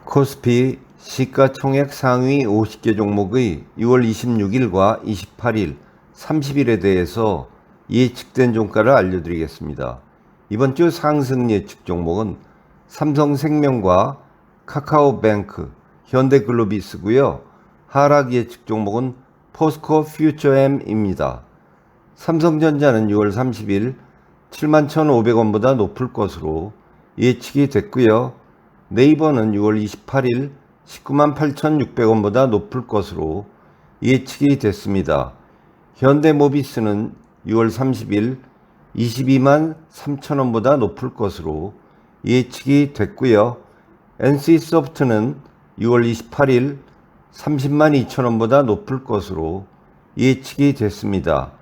코스피 시가총액 상위 50개 종목의 6월 26일과 28일, 30일에 대해서 예측된 종가를 알려드리겠습니다. 이번 주 상승 예측 종목은 삼성생명과 카카오뱅크, 현대글로비스고요. 하락 예측 종목은 포스코 퓨처엠입니다. 삼성전자는 6월 30일 71,500원보다 높을 것으로 예측이 됐고요. 네이버는 6월 28일 198,600원보다 높을 것으로 예측이 됐습니다. 현대모비스는 6월 30일 223,000원보다 높을 것으로 예측이 됐고요. NC소프트는 6월 28일 302,000원보다 높을 것으로 예측이 됐습니다.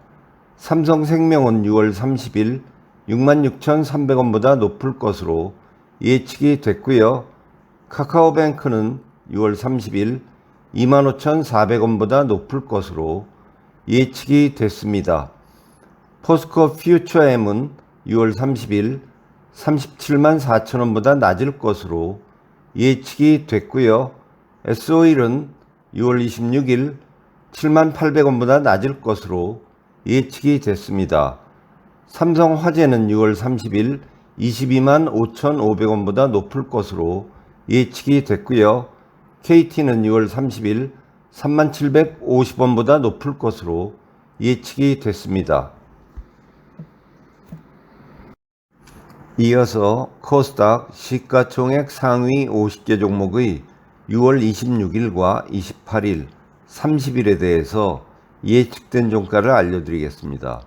삼성생명은 6월 30일 66,300원보다 높을 것으로 예측이 됐고요. 카카오뱅크는 6월 30일 25,400원보다 높을 것으로 예측이 됐습니다. 포스코 퓨처엠은 6월 30일 374,000원보다 낮을 것으로 예측이 됐고요. S-오일은 6월 26일 78,000원보다 낮을 것으로 예측이 됐습니다. 삼성화재는 6월 30일 225,500원보다 높을 것으로 예측이 됐고요. KT는 6월 30일 3750원보다 높을 것으로 예측이 됐습니다. 이어서 코스닥 시가총액 상위 50개 종목의 6월 26일과 28일, 30일에 대해서 예측된 종가를 알려드리겠습니다.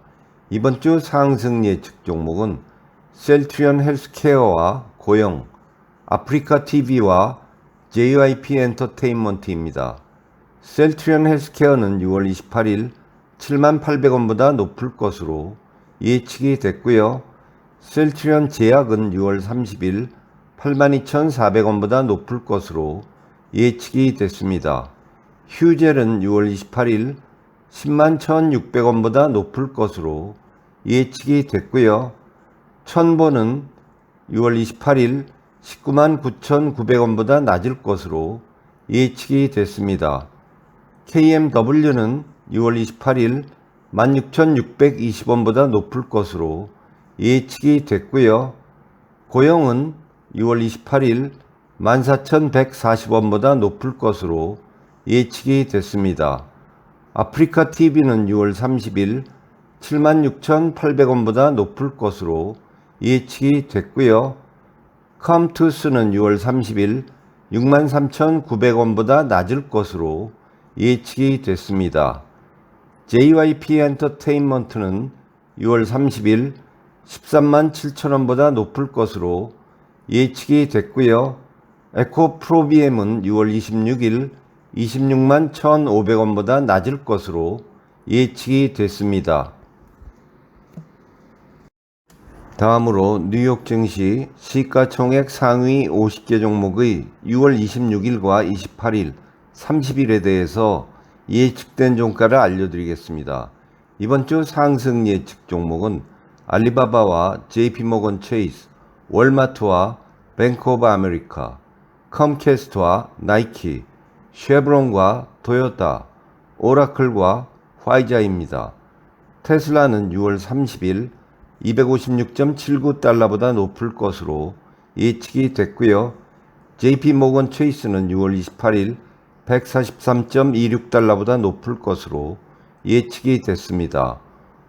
이번 주 상승 예측 종목은 셀트리온 헬스케어와 고영, 아프리카TV와 JYP 엔터테인먼트입니다. 셀트리온 헬스케어는 6월 28일 78,000원보다 높을 것으로 예측이 됐고요. 셀트리온 제약은 6월 30일 82,400원보다 높을 것으로 예측이 됐습니다. 휴젤은 6월 28일 101,600원보다 높을 것으로 예측이 됐고요. 천보는 6월 28일 199,900원보다 낮을 것으로 예측이 됐습니다. KMW는 6월 28일 16,620원보다 높을 것으로 예측이 됐고요. 고영은 6월 28일 14,140원보다 높을 것으로 예측이 됐습니다. 아프리카TV는 6월 30일 76,800원보다 높을 것으로 예측이 됐고요. 컴투스는 6월 30일 63,900원보다 낮을 것으로 예측이 됐습니다. JYP 엔터테인먼트는 6월 30일 137,000원보다 높을 것으로 예측이 됐고요. 에코프로비엠은 6월 26일 261,500원보다 낮을 것으로 예측이 됐습니다. 다음으로 뉴욕 증시 시가총액 상위 50개 종목의 6월 26일과 28일, 30일에 대해서 예측된 종가를 알려드리겠습니다. 이번 주 상승 예측 종목은 알리바바와 JP모건 체이스, 월마트와 뱅크 오브 아메리카, 컴캐스트와 나이키, 쉐브론과 토요타, 오라클과 화이자입니다. 테슬라는 6월 30일 256.79달러보다 높을 것으로 예측이 됐고요. JP모건 체이스는 6월 28일 143.26달러보다 높을 것으로 예측이 됐습니다.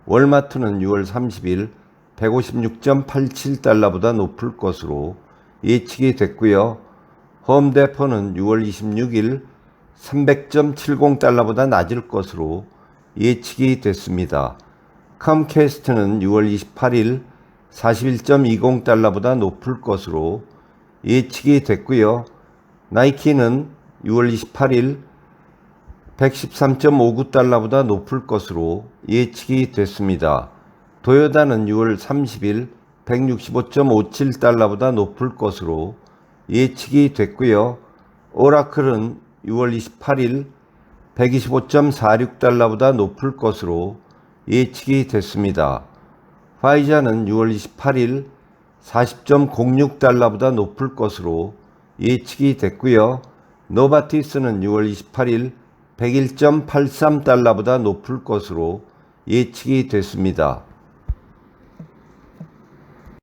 월마트는 6월 30일 156.87달러보다 높을 것으로 예측이 됐고요. 홈데포는 6월 26일 300.70달러보다 낮을 것으로 예측이 됐습니다. 컴캐스트는 6월 28일 41.20달러보다 높을 것으로 예측이 됐고요. 나이키는 6월 28일 113.59달러보다 높을 것으로 예측이 됐습니다. 도요타는 6월 30일 165.57달러보다 높을 것으로 예측이 됐고요. 오라클은 6월 28일 125.46달러보다 높을 것으로 예측이 됐습니다. 화이자는 6월 28일 40.06달러보다 높을 것으로 예측이 됐고요. 노바티스는 6월 28일 101.83달러보다 높을 것으로 예측이 됐습니다.